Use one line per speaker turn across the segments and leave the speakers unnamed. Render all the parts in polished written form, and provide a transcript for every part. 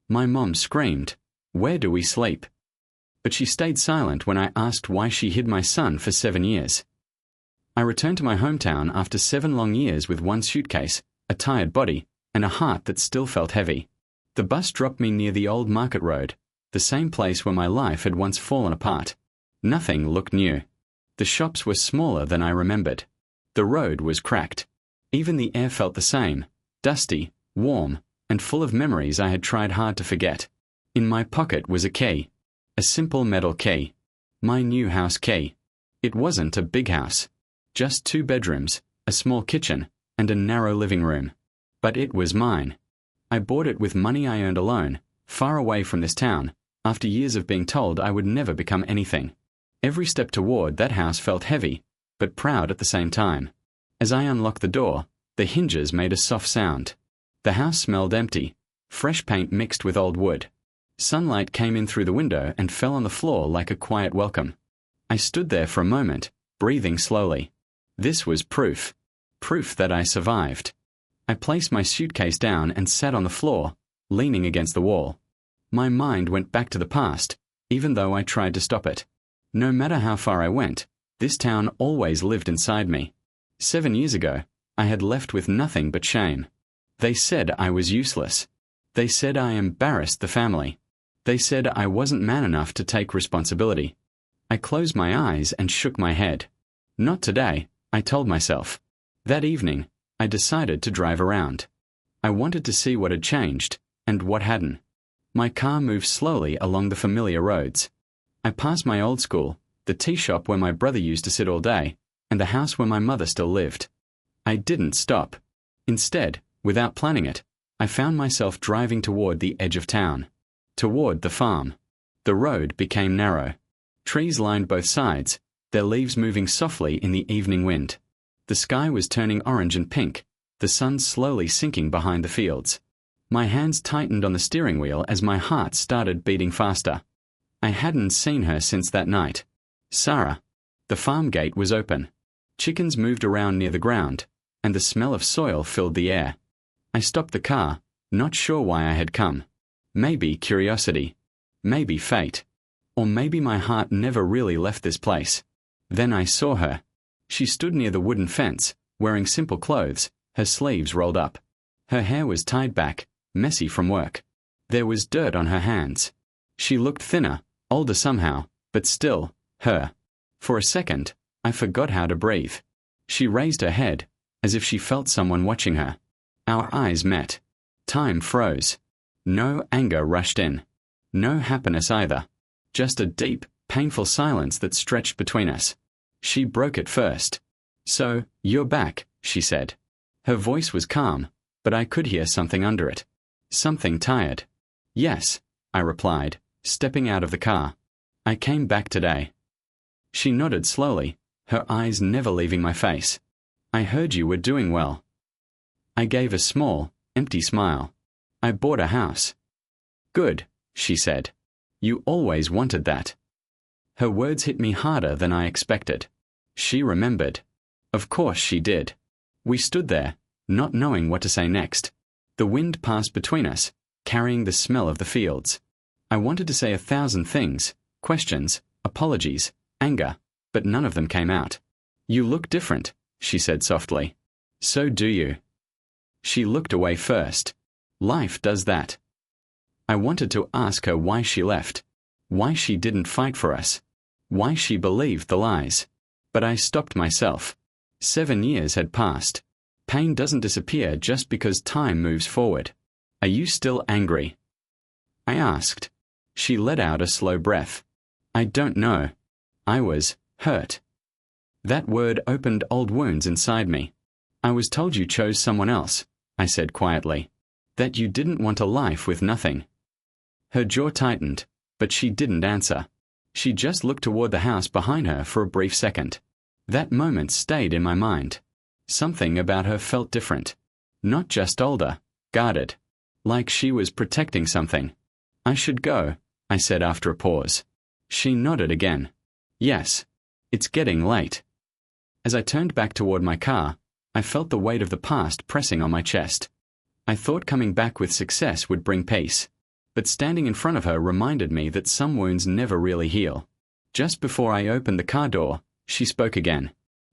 My mom screamed, "Where do we sleep?" But she stayed silent when I asked why she hid my son for 7 years. I returned to my hometown after 7 long years with one suitcase, a tired body, and a heart that still felt heavy. The bus dropped me near the old market road, the same place where my life had once fallen apart. Nothing looked new. The shops were smaller than I remembered. The road was cracked. Even the air felt the same, dusty, warm, and full of memories I had tried hard to forget. In my pocket was a key. A simple metal key. My new house key. It wasn't a big house. Just 2 bedrooms, a small kitchen, and a narrow living room. But it was mine. I bought it with money I earned alone, far away from this town, after years of being told I would never become anything. Every step toward that house felt heavy, but proud at the same time. As I unlocked the door, the hinges made a soft sound. The house smelled empty, fresh paint mixed with old wood. Sunlight came in through the window and fell on the floor like a quiet welcome. I stood there for a moment, breathing slowly. This was proof. Proof that I survived. I placed my suitcase down and sat on the floor, leaning against the wall. My mind went back to the past, even though I tried to stop it. No matter how far I went, this town always lived inside me. 7 years ago, I had left with nothing but shame. They said I was useless. They said I embarrassed the family. They said I wasn't man enough to take responsibility. I closed my eyes and shook my head. Not today, I told myself. That evening, I decided to drive around. I wanted to see what had changed, and what hadn't. My car moved slowly along the familiar roads. I passed my old school, the tea shop where my brother used to sit all day, and the house where my mother still lived. I didn't stop. Instead, without planning it, I found myself driving toward the edge of town. Toward the farm. The road became narrow. Trees lined both sides, their leaves moving softly in the evening wind. The sky was turning orange and pink, the sun slowly sinking behind the fields. My hands tightened on the steering wheel as my heart started beating faster. I hadn't seen her since that night. Sarah. The farm gate was open. Chickens moved around near the ground, and the smell of soil filled the air. I stopped the car, not sure why I had come. Maybe curiosity. Maybe fate. Or maybe my heart never really left this place. Then I saw her. She stood near the wooden fence, wearing simple clothes, her sleeves rolled up. Her hair was tied back, messy from work. There was dirt on her hands. She looked thinner, older somehow, but still, her. For a second, I forgot how to breathe. She raised her head, as if she felt someone watching her. Our eyes met. Time froze. No anger rushed in. No happiness either. Just a deep, painful silence that stretched between us. She broke it first. "So, you're back," she said. Her voice was calm, but I could hear something under it. Something tired. "Yes," I replied, stepping out of the car. "I came back today." She nodded slowly, her eyes never leaving my face. "I heard you were doing well." I gave a small, empty smile. "I bought a house." "Good," she said. "You always wanted that." Her words hit me harder than I expected. She remembered. Of course she did. We stood there, not knowing what to say next. The wind passed between us, carrying the smell of the fields. I wanted to say 1,000 things, questions, apologies, anger, but none of them came out. "You look different," she said softly. "So do you." She looked away first. Life does that. I wanted to ask her why she left, why she didn't fight for us, why she believed the lies. But I stopped myself. 7 years had passed. Pain doesn't disappear just because time moves forward. "Are you still angry?" I asked. She let out a slow breath. "I don't know. I was hurt." That word opened old wounds inside me. "I was told you chose someone else," I said quietly. "That you didn't want a life with nothing." Her jaw tightened, but she didn't answer. She just looked toward the house behind her for a brief second. That moment stayed in my mind. Something about her felt different. Not just older, guarded. Like she was protecting something. "I should go," I said after a pause. She nodded again. "Yes. It's getting late." As I turned back toward my car, I felt the weight of the past pressing on my chest. I thought coming back with success would bring peace. but standing in front of her reminded me that some wounds never really heal. Just before I opened the car door, she spoke again.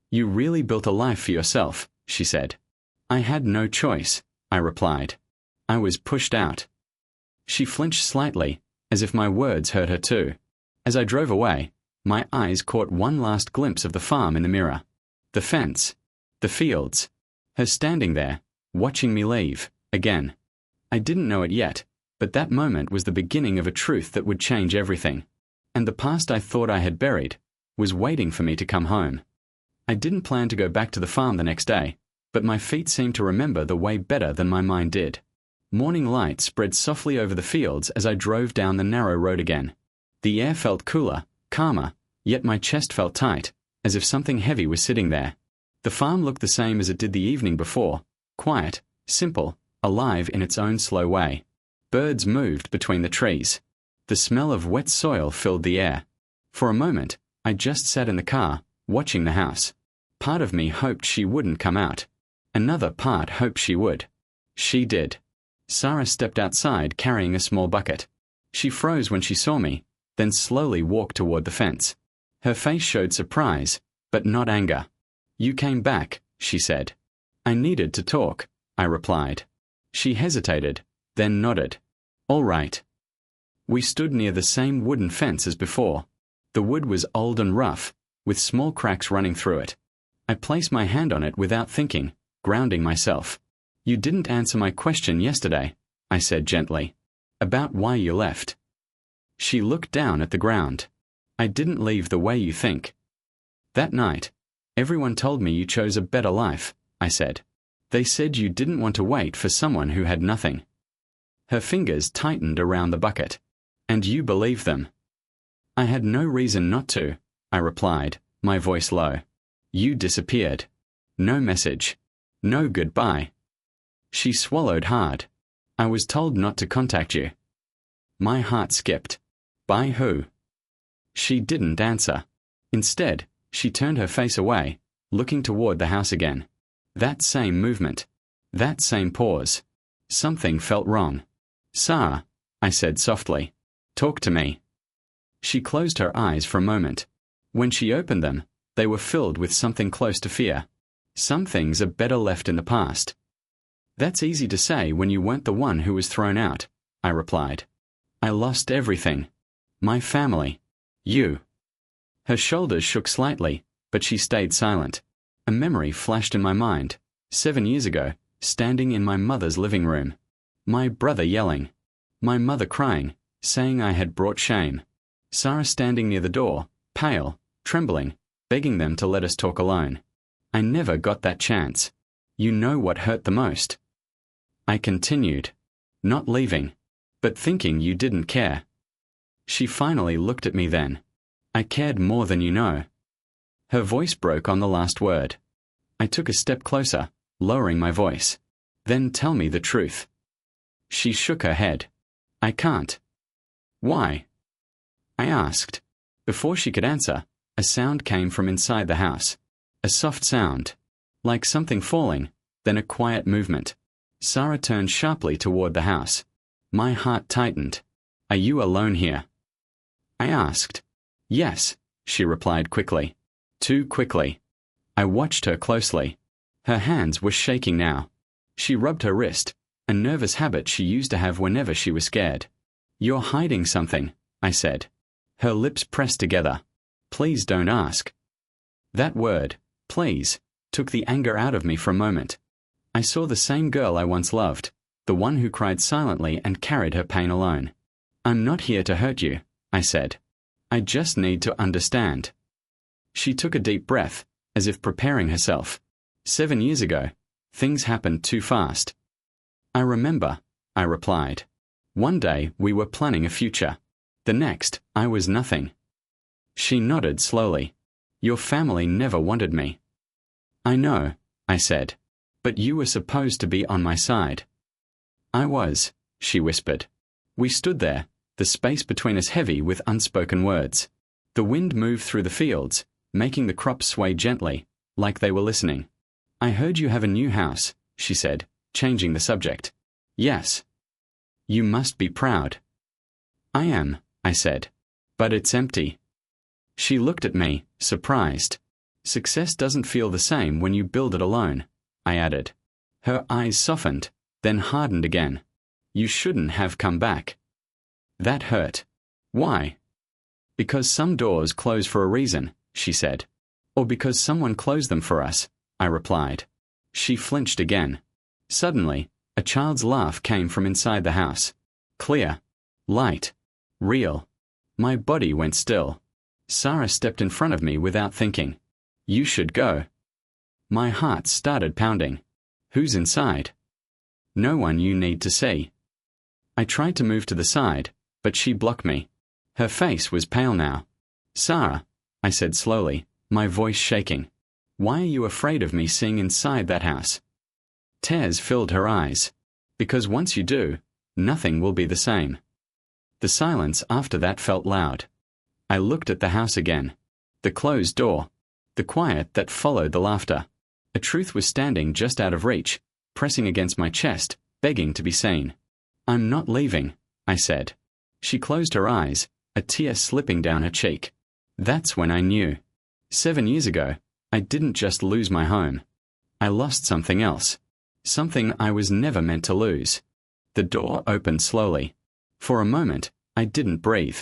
"You really built a life for yourself," she said. "I had no choice," I replied. "I was pushed out." She flinched slightly, as if my words hurt her too. As I drove away, my eyes caught one last glimpse of the farm in the mirror. The fence. The fields. Her standing there, watching me leave, again. I didn't know it yet, but that moment was the beginning of a truth that would change everything. And the past I thought I had buried was waiting for me to come home. I didn't plan to go back to the farm the next day, but my feet seemed to remember the way better than my mind did. Morning light spread softly over the fields as I drove down the narrow road again. The air felt cooler, calmer, yet my chest felt tight, as if something heavy was sitting there. The farm looked the same as it did the evening before, quiet, simple, alive in its own slow way. Birds moved between the trees. The smell of wet soil filled the air. For a moment, I just sat in the car, watching the house. Part of me hoped she wouldn't come out. Another part hoped she would. She did. Sarah stepped outside carrying a small bucket. She froze when she saw me, then slowly walked toward the fence. Her face showed surprise, but not anger. "You came back," she said. "I needed to talk," I replied. She hesitated, then nodded. "All right." We stood near the same wooden fence as before. The wood was old and rough, with small cracks running through it. I placed my hand on it without thinking, grounding myself. "You didn't answer my question yesterday," I said gently, "about why you left." She looked down at the ground. "I didn't leave the way you think." "That night, everyone told me you chose a better life," I said. "They said you didn't want to wait for someone who had nothing." Her fingers tightened around the bucket. "And you believed them." "I had no reason not to," I replied, my voice low. "You disappeared. No message. No goodbye." She swallowed hard. "I was told not to contact you." My heart skipped. "By who?" She didn't answer. Instead, she turned her face away, looking toward the house again. That same movement. That same pause. Something felt wrong. "Sarah," I said softly. "Talk to me." She closed her eyes for a moment. When she opened them, they were filled with something close to fear. "Some things are better left in the past." "That's easy to say when you weren't the one who was thrown out," I replied. "I lost everything. My family. You." Her shoulders shook slightly, but she stayed silent. A memory flashed in my mind. 7 years ago, standing in my mother's living room. My brother yelling. My mother crying, saying I had brought shame. Sarah standing near the door, pale, trembling, begging them to let us talk alone. I never got that chance. You know what hurt the most. I continued. Not leaving, but thinking you didn't care. She finally looked at me then. "I cared more than you know." Her voice broke on the last word. I took a step closer, lowering my voice. "Then tell me the truth." She shook her head. "I can't." "Why?" I asked. Before she could answer, a sound came from inside the house. A soft sound, like something falling, then a quiet movement. Sarah turned sharply toward the house. My heart tightened. "Are you alone here?" I asked. "Yes," she replied quickly. Too quickly. I watched her closely. Her hands were shaking now. She rubbed her wrist, a nervous habit she used to have whenever she was scared. "You're hiding something," I said. Her lips pressed together. "Please don't ask." That word, please, took the anger out of me for a moment. I saw the same girl I once loved, the one who cried silently and carried her pain alone. "I'm not here to hurt you," I said. "I just need to understand." She took a deep breath, as if preparing herself. 7 years ago, things happened too fast. "I remember," I replied. "One day we were planning a future. The next, I was nothing." She nodded slowly. "Your family never wanted me." "I know," I said. "But you were supposed to be on my side." "I was," she whispered. We stood there, the space between us heavy with unspoken words. The wind moved through the fields, making the crops sway gently, like they were listening. "I heard you have a new house," she said, changing the subject. "Yes." "You must be proud." I am, I said. But it's empty. She looked at me, surprised. Success doesn't feel the same when you build it alone, I added. Her eyes softened, then hardened again. You shouldn't have come back. That hurt. Why? Because some doors close for a reason, she said. Or because someone closed them for us, I replied. She flinched again. Suddenly, a child's laugh came from inside the house. Clear. Light. Real. My body went still. Sarah stepped in front of me without thinking. You should go. My heart started pounding. Who's inside? No one you need to see. I tried to move to the side, but she blocked me. Her face was pale now. Sarah, I said slowly, my voice shaking. Why are you afraid of me seeing inside that house? Tears filled her eyes. Because once you do, nothing will be the same. The silence after that felt loud. I looked at the house again. The closed door. The quiet that followed the laughter. A truth was standing just out of reach, pressing against my chest, begging to be seen. I'm not leaving, I said. She closed her eyes, a tear slipping down her cheek. That's when I knew. 7 years ago, I didn't just lose my home. I lost something else. Something I was never meant to lose. The door opened slowly. For a moment, I didn't breathe.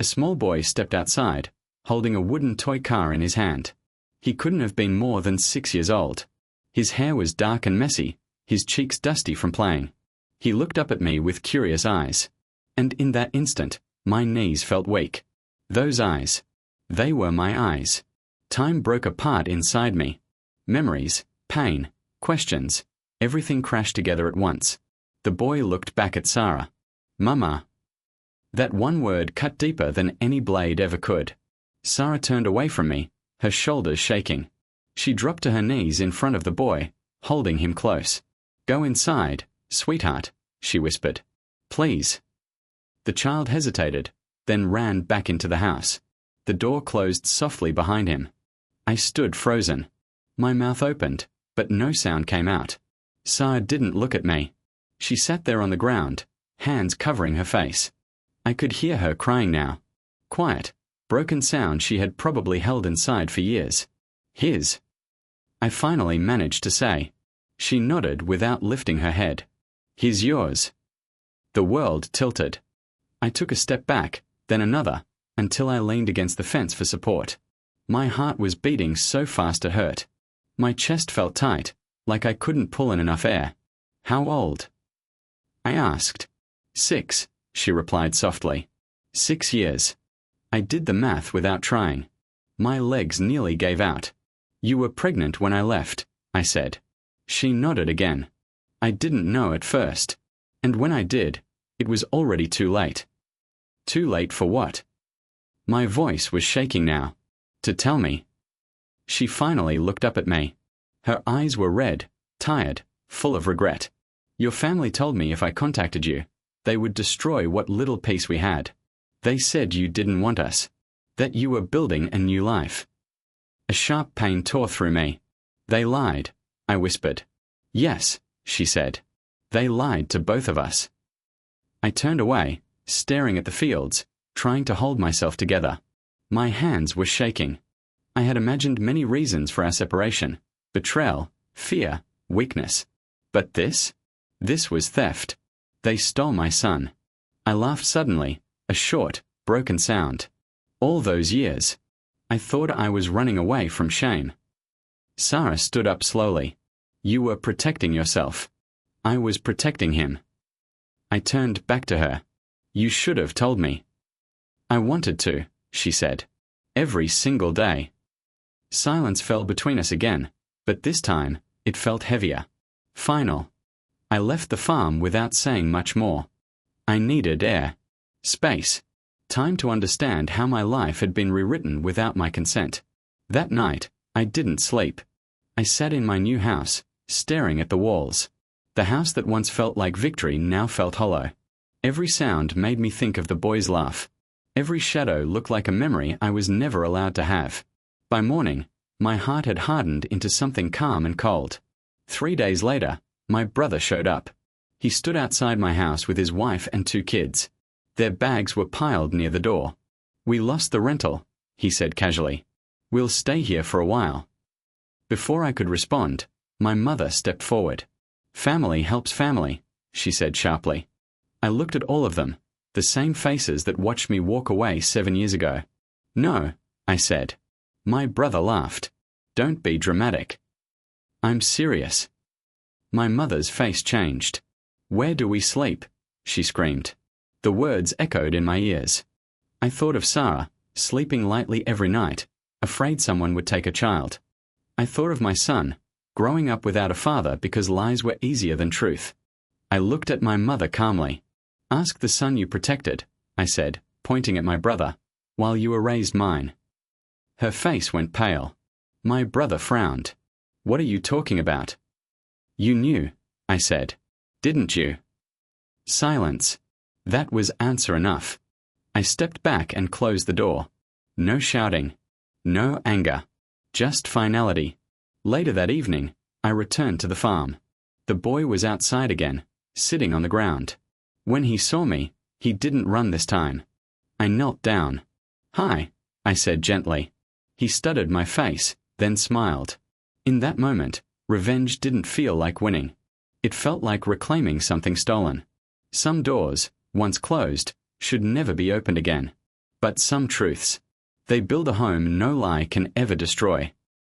A small boy stepped outside, holding a wooden toy car in his hand. He couldn't have been more than 6 years old. His hair was dark and messy, his cheeks dusty from playing. He looked up at me with curious eyes. And in that instant, my knees felt weak. Those eyes. They were my eyes. Time broke apart inside me. Memories, pain, questions, everything crashed together at once. The boy looked back at Sarah. Mama. That one word cut deeper than any blade ever could. Sarah turned away from me, her shoulders shaking. She dropped to her knees in front of the boy, holding him close. Go inside, sweetheart, she whispered. Please. The child hesitated, then ran back into the house. The door closed softly behind him. I stood frozen. My mouth opened, but no sound came out. Sarah didn't look at me. She sat there on the ground, hands covering her face. I could hear her crying now. Quiet, broken sound she had probably held inside for years. His. I finally managed to say. She nodded without lifting her head. He's yours. The world tilted. I took a step back, then another, until I leaned against the fence for support. My heart was beating so fast it hurt. My chest felt tight, like I couldn't pull in enough air. How old? I asked. 6, she replied softly. 6 years. I did the math without trying. My legs nearly gave out. You were pregnant when I left, I said. She nodded again. I didn't know at first. And when I did, it was already too late. Too late for what? My voice was shaking now. To tell me. She finally looked up at me. Her eyes were red, tired, full of regret. Your family told me if I contacted you, they would destroy what little peace we had. They said you didn't want us. That you were building a new life. A sharp pain tore through me. They lied, I whispered. Yes, she said. They lied to both of us. I turned away, staring at the fields, trying to hold myself together. My hands were shaking. I had imagined many reasons for our separation. Betrayal, fear, weakness. But this? This was theft. They stole my son. I laughed suddenly, a short, broken sound. All those years. I thought I was running away from shame. Sarah stood up slowly. You were protecting yourself. I was protecting him. I turned back to her. You should have told me. I wanted to, she said. Every single day. Silence fell between us again, but this time, it felt heavier. Final. I left the farm without saying much more. I needed air. Space. Time to understand how my life had been rewritten without my consent. That night, I didn't sleep. I sat in my new house, staring at the walls. The house that once felt like victory now felt hollow. Every sound made me think of the boy's laugh. Every shadow looked like a memory I was never allowed to have. By morning, my heart had hardened into something calm and cold. 3 days later, my brother showed up. He stood outside my house with his wife and 2 kids. Their bags were piled near the door. "We lost the rental," he said casually. "We'll stay here for a while." Before I could respond, my mother stepped forward. "Family helps family," she said sharply. I looked at all of them, the same faces that watched me walk away 7 years ago. "No," I said. My brother laughed. "Don't be dramatic." "I'm serious." My mother's face changed. "Where do we sleep?" she screamed. The words echoed in my ears. I thought of Sarah, sleeping lightly every night, afraid someone would take a child. I thought of my son, growing up without a father because lies were easier than truth. I looked at my mother calmly. "Ask the son you protected," I said, pointing at my brother, "while you erased mine." Her face went pale. My brother frowned. "What are you talking about?" "You knew," I said. "Didn't you?" Silence. That was answer enough. I stepped back and closed the door. No shouting. No anger. Just finality. Later that evening, I returned to the farm. The boy was outside again, sitting on the ground. When he saw me, he didn't run this time. I knelt down. "Hi," I said gently. He studied my face, then smiled. In that moment, revenge didn't feel like winning. It felt like reclaiming something stolen. Some doors, once closed, should never be opened again. But some truths, they build a home no lie can ever destroy.